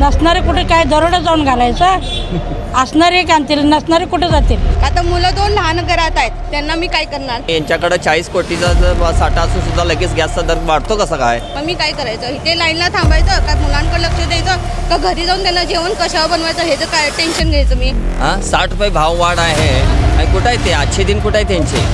नसणारे कुठे काय दरोडा जाऊन घालायचा असणारे एक आणतील नसणारे कुठे जातील आता मुलं दोन लहान घरात आहेत त्यांना मी काय करणार यांच्याकडे 40 कोटीचा जर साठा असून सुद्धा लगेच गॅसचा दर वाढतो कसा काय? मग मी काय करायचं इथे लाईनला थांबायचं का मुलांकडे लक्ष द्यायचं का घरी जाऊन त्यांना जेवण कशावर बनवायचं ह्याचं काय टेन्शन घ्यायचं मी? 60 रुपये भाव वाढ आहे आणि कुठं आहे ते आजचे दिन कुठं आहे त्यांचे?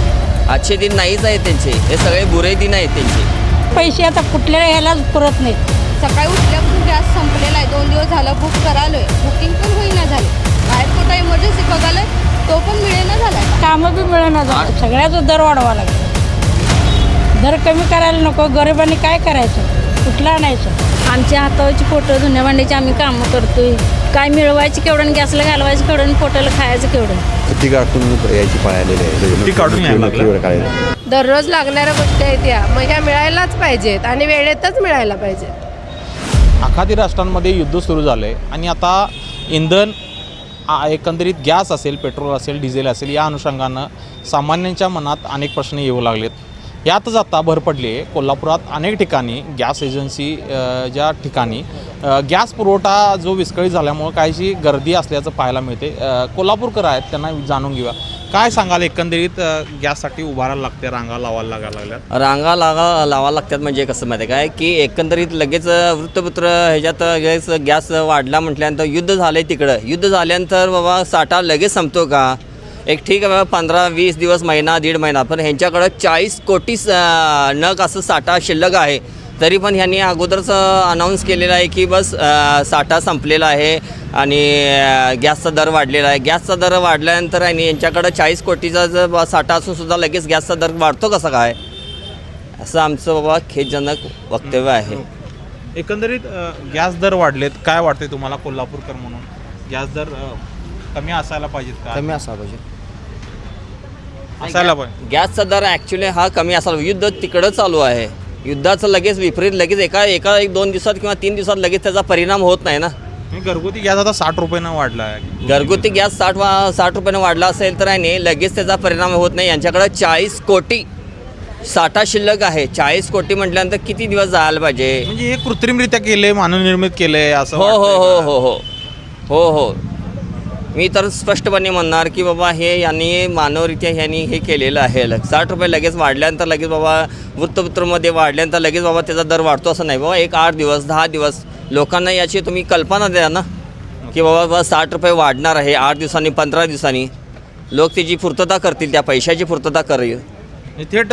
आजचे दिन नाहीच आहे त्यांचे, हे सगळे बुरे दिन आहेत त्यांचे. पैसे आता कुठल्या ह्यालाच पुरत नाहीत. सकाळी उठल्यापासून गॅस संपलेला आहे 2 दिवस झालं बुक करालोय बुकिंग पण होईना झालं बाहेर कुठं इमर्जन्सी बघायला तो पण मिळेना झाला कामं बी मिळेना झालं सगळ्याचा दर वाढवा लागला दर कमी करायला नको गरिबांनी काय करायचं कुठलं आणायचं आमच्या हातावरची पोटं धुण्या भांड्याची आम्ही कामं करतोय काय मिळवायची केवढं गॅसला घालवायचं केवढं पोटाला खायचं केवढं ती काढून यायची पाळलेली ती काढून यायला लागलं. दररोज लागणाऱ्या गोष्टी आहेत या मग ह्या मिळायलाच पाहिजेत आणि वेळेतच मिळायला पाहिजेत. आखाती राष्ट्रांमध्ये युद्ध सुरू झालं आहे आणि आता इंधन एकंदरीत गॅस असेल पेट्रोल असेल डिझेल असेल या अनुषंगानं सामान्यांच्या मनात अनेक प्रश्न येऊ लागलेत. यातच आता भर पडली आहे कोल्हापुरात अनेक ठिकाणी गॅस एजन्सी ज्या ठिकाणी गॅस पुरवठा जो विस्कळीत झाल्यामुळं काहीशी गर्दी असल्याचं पाहायला मिळते. कोल्हापूरकर आहेत त्यांना जाणून घेऊया काय सांगाल एकंदरीत गॅससाठी उभारायला लागते रांगा लावायला लागल्यात रांगा लावा लागतात म्हणजे कसं माहिती आहे काय की एकंदरीत लगेच वृत्तपत्र ह्याच्यात गॅस वाढला म्हटल्यानंतर युद्ध झालं आहे तिकडं युद्ध झाल्यानंतर बाबा साठा लगेच संपतो का? एक ठीक आहे बाबा 15-20 दिवस महिना दीड महिना पण ह्यांच्याकडं 40 कोटी नग असं साठा शिल्लक आहे तरी पण ह्यांनी अगोदरच अनाऊन्स केलेलं आहे की बस साठा संपलेला आहे आणि गॅसचा दर वाढलेला आहे. गॅसचा दर वाढल्यानंतर आणि यांच्याकडं 40 कोटीचा जर साठा असून सुद्धा लगेच गॅसचा दर वाढतो कसा काय असं आमचं बाबा खेदजनक वक्तव्य आहे. एकंदरीत गॅस दर वाढलेत काय वाटते तुम्हाला कोल्हापूरकर म्हणून गॅस दर कमी असायला पाहिजेत का? कमी असायला पाहिजे असायला पाहिजे. गॅसचा दर ॲक्च्युली हा कमी असावा. युद्ध तिकडं चालू आहे युद्धाचं लगेच विपरीत लगेच एका 1-2 दिवसात किंवा 3 दिवसात लगेच त्याचा परिणाम होत नाही ना. घरगुती गॅस आता 60 रुपयानं वाढला आहे. घरगुती गॅस 60 रुपयानं वाढला असेल तर आहे नाही लगेच त्याचा परिणाम होत नाही. यांच्याकडं 40 कोटी साठा शिल्लक आहे. 40 कोटी म्हटल्यानंतर किती दिवस जायला पाहिजे? म्हणजे हे कृत्रिमरित्या केले मानवनिर्मित केले असं हो वाटतंय हो हो का? हो हो हो हो मी तर स्पष्टपणे म्हणणार की बाबा हे यांनी मानवरित्या ह्यांनी हे केलेलं आहे. 60 रुपये लगेच वाढल्यानंतर लगेच बाबा वृत्तपत्रामध्ये वाढल्यानंतर लगेच बाबा त्याचा दर वाढतो असं नाही. बाबा एक 8 दिवस 10 दिवस लोकांना याची तुम्ही कल्पना द्या ना की बाबा 60 रुपये वाढणार आहे 8 दिवसांनी 15 दिवसांनी लोक त्याची पूर्तता करतील त्या पैशाची पूर्तता करेल. थेट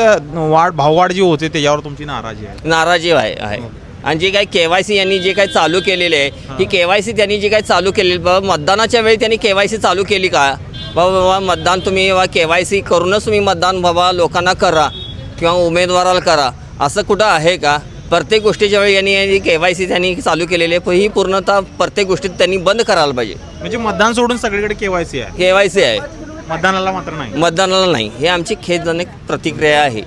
भाववाढ जी होते त्याच्यावर तुमची नाराजी आहे. नाराजी आहे आणि जे काही KYC यांनी जे काही चालू केलेले आहे ही KYC त्यांनी जे काही चालू केलेली बाबा मतदानाच्या वेळी त्यांनी KYC चालू केली का? बाबा मतदान तुम्ही बाबा KYC करूनच तुम्ही मतदान बाबा लोकांना करा किंवा उमेदवाराला करा असं कुठं आहे का? प्रत्येक गोष्टीच्या वेळी यांनी KYC त्यांनी चालू केलेली आहे ही पूर्णतः प्रत्येक गोष्टीत त्यांनी बंद करायला पाहिजे. म्हणजे मतदान सोडून सगळीकडे KYC आहे KYC आहे मतदानाला मात्र नाही. मतदानाला नाही हे आमची खेदजनक प्रतिक्रिया आहे.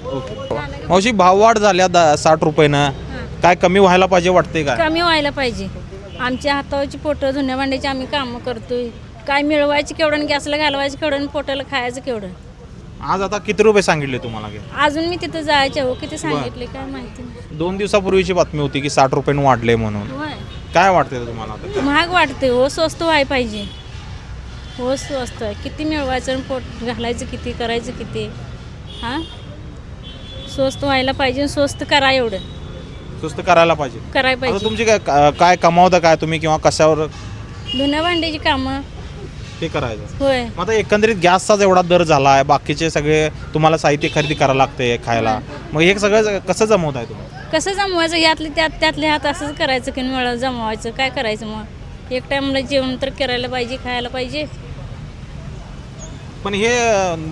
मावशी भाववाढ झाल्या 60 रुपयानं काय कमी व्हायला पाहिजे वाटते काय? कमी व्हायला पाहिजे. आमच्या हातावरची पोटं धुण्या भांड्याची आम्ही कामं करतोय काय मिळवायची केवढं गॅसला घालवायचं केवढं पोटाला खायचं केवढं. आज आता किती रुपये सांगितले तुम्हाला? अजून मी तिथं जायचे हो किती सांगितले काय माहिती नाही. 2 दिवसापूर्वीची बातमी होती की 60 रुपयानं वाढले म्हणून. होय काय वाटते तुम्हाला आता? महाग वाटते हो स्वस्त व्हायला पाहिजे हो स्वस्त आहे किती मिळवायचं आणि पोट घालायचं किती करायचं किती हां स्वस्त व्हायला पाहिजे स्वस्त करा एवढं स्वस्त करायला पाहिजे. करायला आता पाहिजे. तुमची काय कमावता काय तुम्ही किंवा कशावर धुण्या भांड्याची कामं ते करायचं? होय मग आता एकंदरीत गॅसचाच एवढा दर झाला आहे बाकीचे सगळे तुम्हाला साहित्य खरेदी करायला लागते खायला मग हे सगळं कसं जमवत आहे तुम्ही? कसं जमवायचं यातले त्यातले हात असंच करायचं की मला जमवायचं काय करायचं मग एक टाइमला जेवण तर करायला पाहिजे खायला पाहिजे. पण हे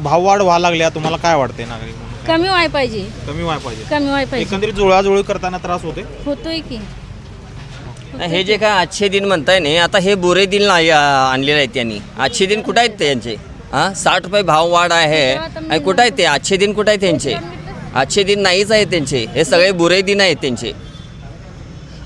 भाववाढ व्हायला लागल्या तुम्हाला काय वाटते नागरिक म्हणून? कमी व्हायला पाहिजे कमी व्हायला पाहिजे. कमी व्हायला पाहिजे एकंदरीत जुळाजुळी करताना त्रास होते. होतोय की हे जे काय आजचे दिन म्हणताय नाही आता हे बुरे दिन आणलेले आहेत त्यांनी. आजचे दिन कुठं आहेत त्यांचे? 60 रुपये भाव वाढ आहे आणि कुठं आहेत ते आजचे दिन कुठं आहेत त्यांचे? आजचे दिन नाहीच आहेत त्यांचे हे सगळे बुरे दिन आहेत त्यांचे.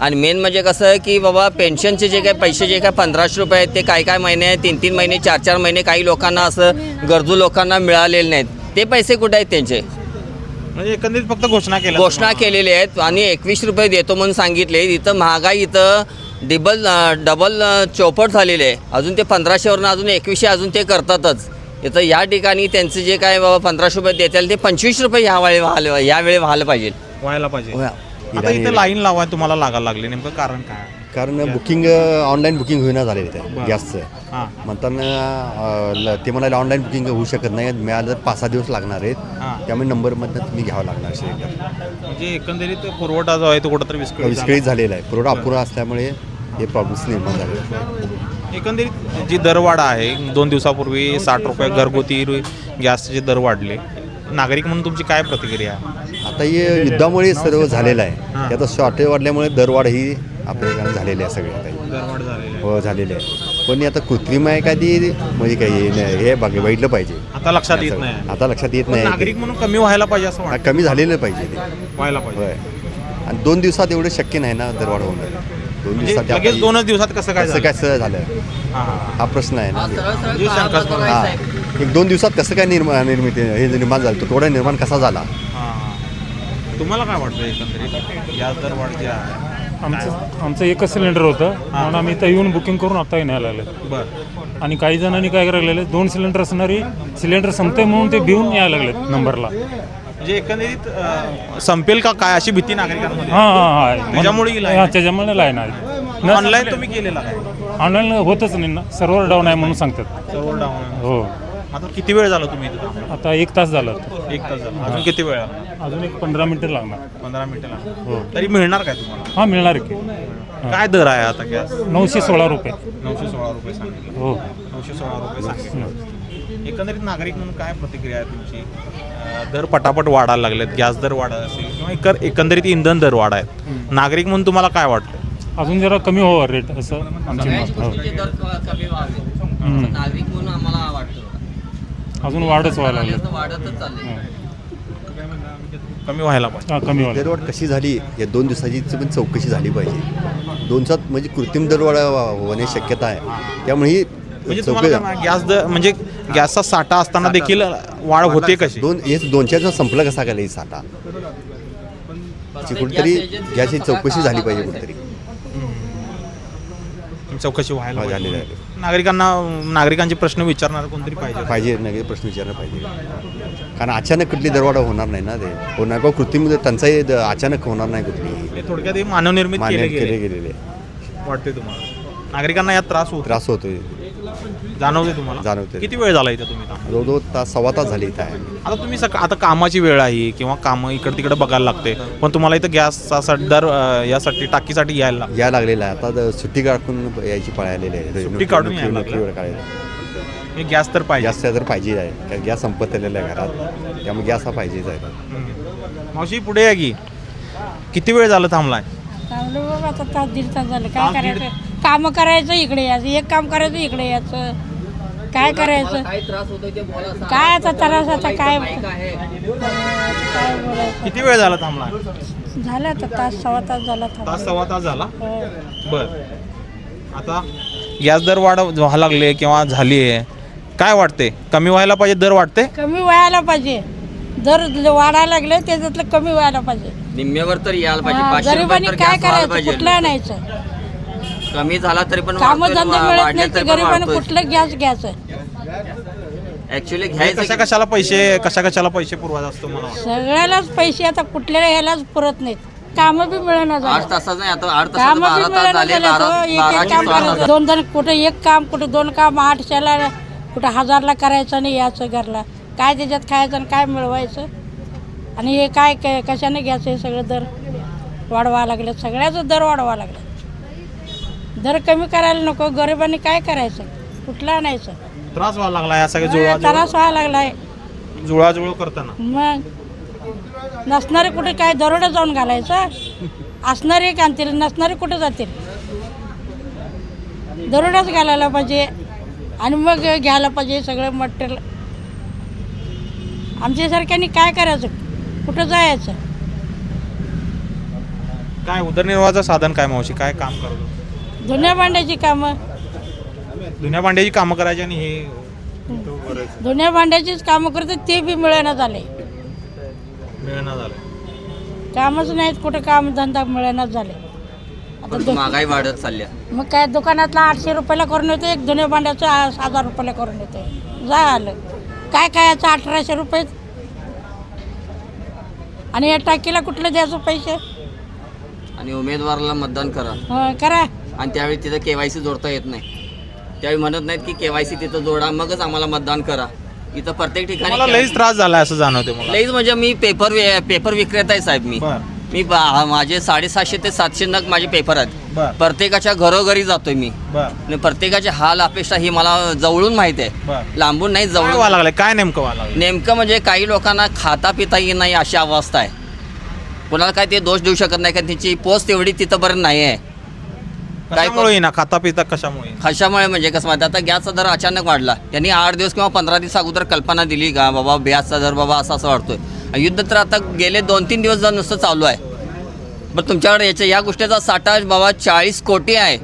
आणि मेन म्हणजे कसं की बाबा पेन्शनचे जे काही पैसे जे काय 1500 रुपये आहेत ते काय महिने 3-3 महिने 4-4 महिने काही लोकांना असं गरजू लोकांना मिळालेले नाहीत ते पैसे कुठे आहेत त्यांचे? म्हणजे एकंदरीत फक्त घोषणा केलेले आहेत आणि 21 रुपये देतो म्हणून सांगितले. इथं महागाई इथं डबल चौपट झालेले आहे. अजून ते 1500वरनं अजून 2100 अजून ते करतातच. इथं या ठिकाणी त्यांचं जे काय बाबा 1500 रुपये देतील ते 25 रुपये यावेळी व्हायला पाहिजे. व्हायला पाहिजे. होय. आता इथे लाईन लावाय तुम्हाला लागायला लागले, नेमकं कारण काय? कारण बुकिंग ऑनलाईन बुकिंग होईना झालेलं आहे गॅसचं. हां म्हणताना ते म्हणाले ऑनलाईन बुकिंग होऊ शकत नाही, मिळालं तर 5-6 दिवस लागणार आहेत. हां. त्यामुळे नंबरमधनं तुम्ही घ्यावं लागणार सिलेंडर. म्हणजे एकंदरीत पुरवठा जो आहे तो कुठंतरी विस्कळीत झालेला आहे. पुरवठा अपुरा असल्यामुळे हे प्रॉब्लेम्स निर्माण झाले. एकंदरीत जी दरवाढ आहे 2 दिवसापूर्वी 60 रुपये घरगुती गॅसचे दर वाढले. नागरिक म्हणून तुमची काय प्रतिक्रिया आहे? आता हे युद्धामुळे सर्व झालेलं आहे. हां. त्यात शॉर्टेज वाढल्यामुळे दरवाढ ही आपल्याकडे झालेली आहे सगळ्या काही. दरवाढ झालेली हो झालेली आहे. पण आता कृत्रिम आहे का ती म्हणजे काही हे बघितलं पाहिजे. आता लक्षात येत नाही. आता लक्षात येत पण नाही. नागरिक म्हणून कमी व्हायला पाहिजे असं वाटतं. कमी झालेलं पाहिजे ते व्हायला पाहिजे. होय. आणि 2 दिवसात एवढं शक्य नाही ना दरवाढ होणं. 2 म्हणजे दिवसात लगेच 2 दिवसात कसं काय कसं झालं? काय सहज झालं हां, हां. हा प्रश्न आहे ना. म्हणजे शंकास्पद आहे. हा 1-2 दिवसात कसं काय निर्मिती हे निर्माण झालं, तो थोडा निर्माण कसा झाला? हां. तुम्हाला काय वाटतं एकंदरीत गॅस दरवाढ जी आहे? आमचं एकच सिलेंडर होतं म्हणून आम्ही इथं येऊन बुकिंग करून आता न्यायला लागले. बरं. आणि काही जणांनी काय करायला लागले, 2 सिलेंडर असणारी सिलेंडर संपते म्हणून ते भिवून यायला लागलेत नंबरला. म्हणजे एकंदरीत संपेल का काय अशी भीती नागरिकांमध्ये? हां त्याच्यामुळे ही line हां आहे. त्याच्यामुळे लाईन आहे. ऑनलाईन तुम्ही केलेला काय? ऑनलाईन होतच नाही ना, सर्व्हर डाऊन आहे म्हणून सांगतात. सर्व डाऊन. हो. आता किती वेळ झाला तुम्ही इथं थांबला? आता 1 तास झालं. 1 तास झाला. अजून किती वेळ लागला? अजून एक 15 मिनिटं लागणार. 15 मिनिटं लागणार. हो. तरी मिळणार काय तुम्हाला? हां मिळणार की. काय दर आहे आता गॅस? 916 रुपये. 916 रुपये सांगितलं. हो. 916 रुपये सांगितलं. एकंदरीत नागरिक म्हणून काय प्रतिक्रिया आहे तुमची? दर पटापट वाढायला लागलेत, गॅस दर वाढत असेल किंवा एकंदरीत इंधन दर वाढ आहेत. नागरिक म्हणून तुम्हाला काय वाटतं? अजून जरा कमी व्हावं रेट असं आमची मत. हो. कमी व्हावे नागरिक म्हणून आम्हाला वाटतं. अजून वाढच व्हायला लागले. वाढतच चालले. कमी व्हायला पाहिजे. हां कमी व्हायला. दरवाढ कशी झाली या 2 दिवसाची पण चौकशी झाली पाहिजे. 2 दिवसात म्हणजे कृत्रिम दरवाढ होण्याची शक्यता आहे. त्यामुळे ही म्हणजे तुम्हाला काय गॅस दर म्हणजे गॅसचा साठा असताना देखील वाढ होते कशी? 2-4 संपलं कसा काय साठा कुठेतरी गॅसची चौकशी झाली पाहिजे कुठेतरी. चौकशी व्हायला झालेली पाहिजे. आहे. नागरिकांचे प्रश्न विचारणार कोणतरी पाहिजे नाही प्रश्न विचारला पाहिजे. कारण अचानक कुठली दरवाढ होणार नाही ना. ते होणार का कृत्रिम टंचाई अचानक होणार नाही कुठली. थोडक्यात हे मानवनिर्मित मान्य केले गेलेले वाटते तुम्हाला? नागरिकांना यात त्रास होतोय. जाणवते तुम्हाला? जाणवते. किती वेळ झाला इथं तुम्ही थांबला? 2 तास 1.25 तास झाले इथं आहे. आता तुम्ही आता कामाची वेळ आहे किंवा कामं इकडे तिकडे बघायला लागते, पण तुम्हाला इथं गॅसचा दर यासाठी टाकीसाठी यायला लागलेला आहे. आता सुट्टी काढून यायची पाळी आलेली आहे. सुट्टी काढून यायला नोकरीवर काढायला हे गॅस तर पाहिजे. गॅस तर पाहिजे आहे. कारण गॅस संपत आलेला आहे घरात, त्यामुळे गॅस हा पाहिजेच आहे. मावशी पुढे या की. किती वेळ झालं थांबलाय? चांगलं बाबा आता 1.5 तास झालं. काय करायचं? कामं करायचं इकडे यायचं, एक काम करायचं इकडे यायचं. काय करायचं? काय आता त्रास आता काय बोलायचं? किती वेळ झाला थांबलाय? झालं आता 1.5 तास झाला. तास 1.25 तास झाला. बर. आता गॅस दर वाढ व्हायला लागले किंवा झाली आहे, काय वाटते? कमी व्हायला पाहिजे दर वाटते? कमी व्हायला पाहिजे. दर वाढायला लागले त्याच्यातलं कमी व्हायला पाहिजे. निम्म्यावर तर यायला पाहिजे. हा, 500 गरिबांनी रुपये तर काय गॅस व्हायला करायचं? पाहिजे. कुठलं आणायचं? कमी झाला तरी पण कामधंदे मिळत नाही तर गरिबांनी वाढतोय. कुठलं गॅस घ्यायचं? ऍक्च्युली कशा घ्यायचं कशाला पैसे पुरवायचा असतो मला वाटतं. सगळ्यालाच पैसे आता कुठल्याला ह्यालाच पुरत नाहीत. कामं बी मिळेना 8 झालं. तासाचं नाही, आता 8 तासाचं कामं 12 बी तास मिळेना झाले. झाले. तो 12 एक काम 16 करायचं. 2 कुठे एक काम, कुठे 2 काम, 800ला कुठे 1000ला करायचं नाही याचं घरला. काय त्याच्यात खायचं आणि काय मिळवायचं? आणि हे काय कशाने घ्यायचं? हे सगळं दर वाढवा लागले. सगळ्याचं दर वाढवा लागले. दर कमी करायला नको. गरिबांनी काय करायचं? कुठलं आणायचं? त्रास व्हायला लागला या सगळ्या त्रास व्हायला लागलाय. जुळाजुळ करताना. मग नसणारे कुठे काय दरोडा जाऊन घालायचं? असणारे एक आणतील, नसणारे कुठे जातील? दरोडाच घालायला पाहिजे आणि मग घ्यायला पाहिजे सगळं मटेरियल. आमच्यासारख्यांनी काय करायचं? कुठं जायचं? काय उदरनिर्वाहाचं साधन काय मावशी? काय काम करतो? धुण्या भांड्याची कामं. धुण्या भांड्याची कामं करायची आणि हे धुण्या भांड्याचीच कामं करते, ते बी मिळेना झाले. मिळणं झालं. कामच नाहीत कुठं, काम धंदा मिळेनाच झाले. परंतु महागाई वाढत चालल्या. मग काय दुकानातला 800 रुपयाला करून येतो, एक जुन्या भांड्याचं 1000 रुपयाला करून येतो. झालं काय याचं 1800 रुपये, आणि या टाकीला कुठलं द्यायचं पैसे? आणि उमेदवाराला मतदान करा करा. आणि त्यावेळी तिथं KYC जोडता येत नाही. त्यावेळी म्हणत नाहीत की KYC तिथं जोडा मगच आम्हाला मतदान करा. इथं प्रत्येक मला ठिकाणी लईच त्रास झाला असं जाणवते मला. लईच म्हणजे मी पेपर विक्रेता आहे साहेब. मी माझे 750 ते 700 नग माझे पेपर आहेत. प्रत्येकाच्या घरोघरी जातोय मी. आणि प्रत्येकाचे हाल अपेक्षा ही मला जवळून माहिती आहे, लांबून नाही, काय व्हायला जवळून. लागलंय? काय नेमकं व्हायला लागलंय? नेमकं म्हणजे काही लोकांना खाता पिता येत नाही अशी अवस्था आहे. कोणाला काय ते दोष देऊ शकत नाही, कारण त्यांची पोस्ट एवढी तिथंपर्यंत नाही आहे. कशामुळे ना खाता पिता कशामुळे? कशामुळे म्हणजे कसं माहिती, आता गॅसचा दर अचानक वाढला. त्यांनी 8 दिवस किंवा 15 दिवस अगोदर कल्पना दिली का बाबा गॅसचा दर बाबा असं वाढतोय. युद्ध तर आता गेले 2-3 दिवस जर नुसतं चालू आहे. बरं तुमच्याकडे या गोष्टीचा साठा बाबा 40 कोटी आहे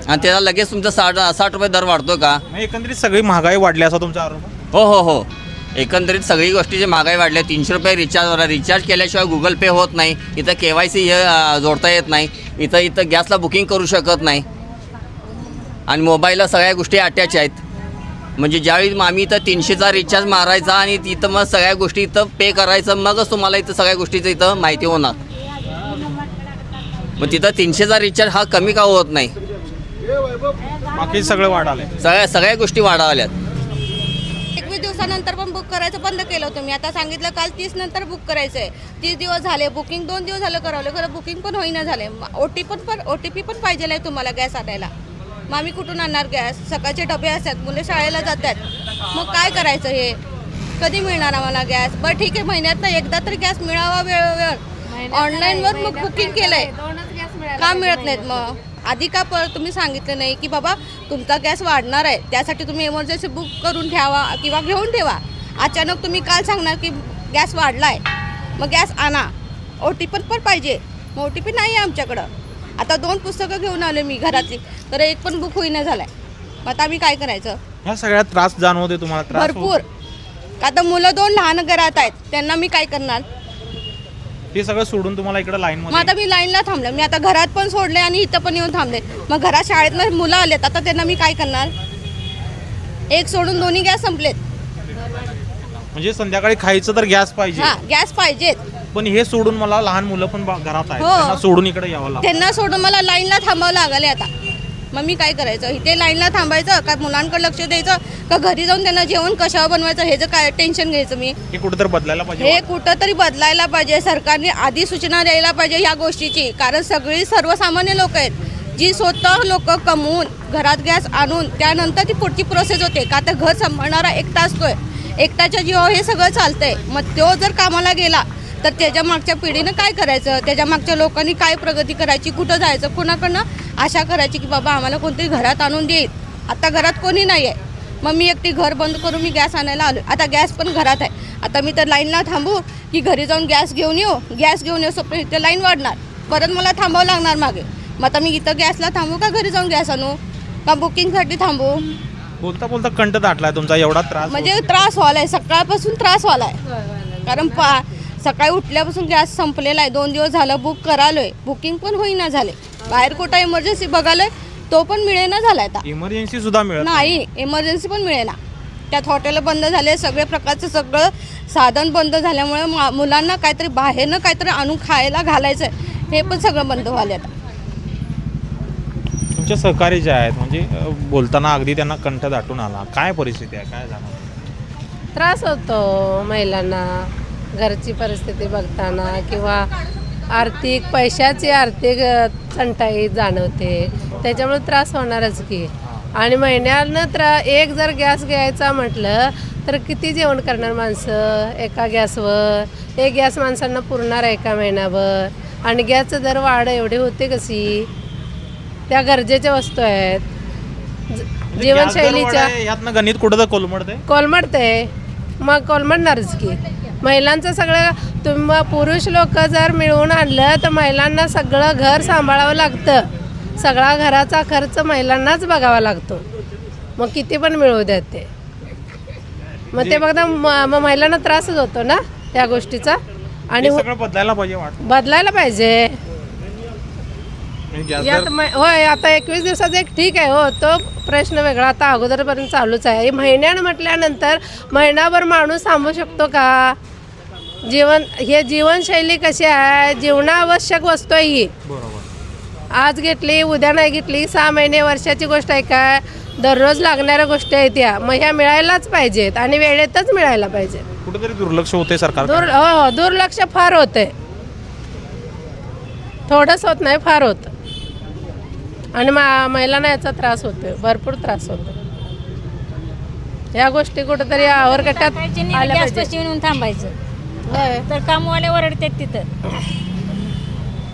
आणि त्याला लगेच तुमचा 60 रुपये दर वाढतो का? एकंदरीत सगळी महागाई वाढली असा तुमचा आरोप? हो. एकंदरीत सगळी गोष्टीची महागाई वाढली. 300 रुपये रिचार्ज केल्याशिवाय गुगल पे होत नाही. इथं KYC हे जोडता येत नाही. इथं गॅसला बुकिंग करू शकत नाही. आणि मोबाईलला सगळ्या गोष्टी अटॅच आहेत. म्हणजे ज्यावेळी आम्ही इथं 300चा रिचार्ज मारायचा आणि तिथं मग सगळ्या गोष्टी इथं पे करायचं, मगच तुम्हाला इथं सगळ्या गोष्टीचं इथं माहिती होणार. मग तिथं 300चा रिचार्ज हा कमी का होत नाही? बाकी सगळं वाढालंय. सगळ्या गोष्टी वाढवल्यात. 21 दिवसानंतर पण बुक करायचं बंद केलं होतं मी. आता सांगितलं काल 30 नंतर बुक करायचं आहे. 30 दिवस झाले, बुकिंग 2 दिवस झालं करावलं, खरं बुकिंग पण होईना झाले. OTP पण पाहिजे आहे तुम्हाला गॅस आणायला. मग आम्ही कुठून आणणार गॅस? सकाळचे डबे असतात, मुलं शाळेला जातात, मग काय करायचं? हे कधी मिळणार आम्हाला गॅस? बरं ठीक आहे, महिन्यातनं एकदा तरी गॅस मिळावा वेळेवर. ऑनलाईनवर मग बुकिंग केलंय, का मिळत नाहीत? मग आधी का तुम्ही सांगितलं नाही की बाबा तुमचा गॅस वाढणार आहे, त्यासाठी तुम्ही इमर्जन्सी बुक करून ठेवा किंवा घेऊन ठेवा. अचानक तुम्ही काल सांगणार की गॅस वाढला आहे, मग गॅस आणा. OTP पण पाहिजे, मग OTP नाही आहे आमच्याकडं. आता 2 पुस्तकं घेऊन आले मी घरातली, तर एक पण बुक होईना झालाय. मग आता आम्ही काय करायचं? ह्या सगळ्यात त्रास जाणवते तुम्हाला? भरपूर. आता मुलं 2 लहान घरात आहेत, त्यांना मी काय करणार? ते सगळं सोडून तुम्हाला इकडे लाईन मग आता मी लाईनला थांबले. मी आता घरात पण सोडले आणि इथं पण येऊन थांबले. मग घरात शाळेतनं मुलं आलेत, आता त्यांना मी काय करणार? एक सोडून दोन्ही गॅस संपलेत. म्हणजे संध्याकाळी खायचं तर गॅस पाहिजे. हा, गॅस पाहिजेत. पण हे सोडून मला लहान मुलं पण घरात आहेत, हो. त्यांना सोडून इकडे यावं लागतं. त्यांना सोडून मला लाईनला थांबावं लागले. आता मग मी काय करायचं? इथे लाईनला थांबायचं का मुलांकडे लक्ष द्यायचं का घरी जाऊन त्यांना जेवण कशावर बनवायचं ह्याचं काय टेन्शन घ्यायचं मी? हे कुठेतरी बदलायला पाहिजे. हे कुठंतरी बदलायला पाहिजे. सरकारने आधी सूचना द्यायला पाहिजे ह्या गोष्टीची. कारण सगळी सर्वसामान्य लोक आहेत जी स्वतः लोक कमवून घरात गॅस आणून त्यानंतर ती पुढची प्रोसेस होते. का तर घर सांभाळणारा एकटा असतोय, एकट्याच्या जीवावर हे सगळं चालतंय. मग तो जर कामाला गेला तर त्याच्या मागच्या पिढीनं काय करायचं? त्याच्या मागच्या लोकांनी काय प्रगती करायची? कुठं जायचं? कुणाकडनं आशा करायची की बाबा आम्हाला कोणतरी घरात आणून देईल? आता घरात कोणी नाही आहे. मग मी एकटी घर बंद करून मी गॅस आणायला आलो. आता गॅस पण घरात आहे. आता मी तर लाईनला थांबू की घरी जाऊन गॅस घेऊन येऊ? गॅस घेऊन येऊ सोपं इथे लाईन वाढणार, परत मला थांबावं लागणार मागे. मग आता मी इथं गॅसला थांबू का घरी जाऊन गॅस आणू का बुकिंगसाठी थांबू? बोलता बोलता कंठ दाटलाय तुमचा. एवढा त्रास म्हणजे त्रास व्हायलाय, सकाळपासून त्रास व्हायलाय. कारण सकाळी उठल्यापासून गॅस संपलेला आहे. 2 दिवस झालं बुक करालोय, बुकिंग पण होईना झाले. बाहेर कुठं इमर्जन्सी बघालोय तो पण मिळेना झालाय. आता इमर्जन्सी सुद्धा मिळत नाही, इमर्जन्सी पण मिळेना. त्यात हॉटेल बंद झाले, सगळे प्रकारचं सगळं साधन बंद झाल्यामुळे मुलांना काहीतरी बाहेरनं काहीतरी आणून खायला घालायचं हे पण सगळं बंद व्हायला. आता तुमचे सहकारी जे आहेत म्हणजे बोलताना अगदी त्यांना कंठ दाटून आला. काय परिस्थिती आहे, काय जाणवतं? त्रास होतो महिलांना घरची परिस्थिती बघताना किंवा पैशाची आर्थिक टंचाई जाणवते, त्याच्यामुळे त्रास होणारच की. आणि महिन्यानं एक जर गॅस घ्यायचा म्हटलं तर किती जेवण करणार माणसं एका गॅसवर? एक गॅस माणसांना पुरणार एका महिन्याभर? आणि गॅसचं दर वाढ एवढी होते कशी? त्या गरजेच्या वस्तू आहेत, जीवनशैलीच्या. यातनं गणित कुठं तर कोलमडते. मग कोलमडणारच की. महिलांचं सगळं पुरुष लोक जर मिळवून आणलं तर महिलांना सगळं घर सांभाळावं लागतं. सगळा घराचा खर्च महिलांनाच बघावा लागतो. मग किती पण मिळवू द्यात ते. मग ते बघता मग महिलांना त्रासच होतो ना त्या गोष्टीचा. आणि सगळं बदलायला पाहिजे. बदलायला पाहिजे. यात होय आता 21 दिवसाचा एक ठीक आहे हो, तो प्रश्न वेगळा. आता अगोदरपर्यंत चालूच आहे. महिन्यानं म्हटल्यानंतर महिनाभर माणूस थांबू शकतो का? जीवनशैली कशी आहे, जीवनावश्यक वस्तू आहे ही. आज घेतली उद्या नाही घेतली, 6 महिने वर्षाची गोष्ट आहे काय? दररोज लागणाऱ्या गोष्टी आहेत त्या, मग ह्या मिळायलाच पाहिजेत आणि वेळेतच मिळायला पाहिजे. कुठेतरी दुर्लक्ष होते सरकार. हो, दुर्लक्ष फार होते. थोडंच होत नाही, फार होतं. आणि महिलांना याचा त्रास होतो, भरपूर त्रास होतो. या गोष्टी कुठेतरी आवरगटात आल्या गॅस पाहिजे. पैसे येऊन थांबायचं तर कामवाले ओरडतात तिथं.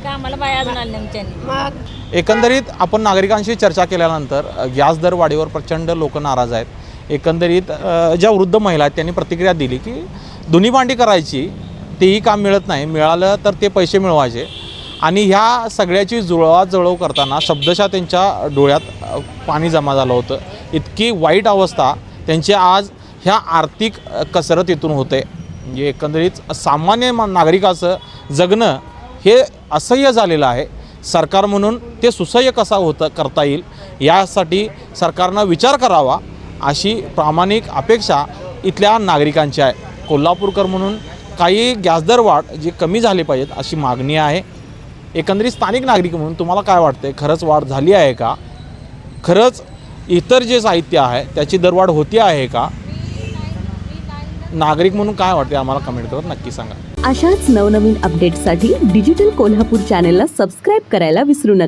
कामाला बाया अजून आल्या आमच्याने. मग एकंदरीत आपण नागरिकांशी चर्चा केल्यानंतर गॅस दर वाढीवर प्रचंड लोक नाराज आहेत. एकंदरीत ज्या वृद्ध महिला आहेत त्यांनी प्रतिक्रिया दिली की धुनी भांडी करायची तेही काम मिळत नाही, मिळालं तर ते पैसे मिळवायचे. आणि ह्या सगळ्याची जुळवाजुळव करताना शब्दशः त्यांच्या डोळ्यात पाणी जमा झालं होतं. इतकी वाईट अवस्था त्यांची आज ह्या आर्थिक कसरतीतून होते. म्हणजे एकंदरीत सामान्य नागरिकाचं जगणं हे असह्य झालेलं आहे. सरकार म्हणून ते सुसह्य कसा करता येईल यासाठी सरकारनं विचार करावा अशी प्रामाणिक अपेक्षा इथल्या नागरिकांची आहे. कोल्हापूरकर म्हणून काही गॅसदर वाढ जी कमी झाली पाहिजेत अशी मागणी आहे. एकंदरीत स्थानिक नागरिक म्हणून तुम्हाला काय वाटते, खरंच वाढ झाली आहे का? खरंच इतर जे साहित्य आहे त्याची दरवाढ होती आहे का? नागरिक म्हणून काय वाटते आम्हाला कमेंट करून नक्की सांगा. अशाच नवनवीन अपडेट्ससाठी डिजिटल कोल्हापूर चॅनेलला सबस्क्राईब करायला विसरू नका.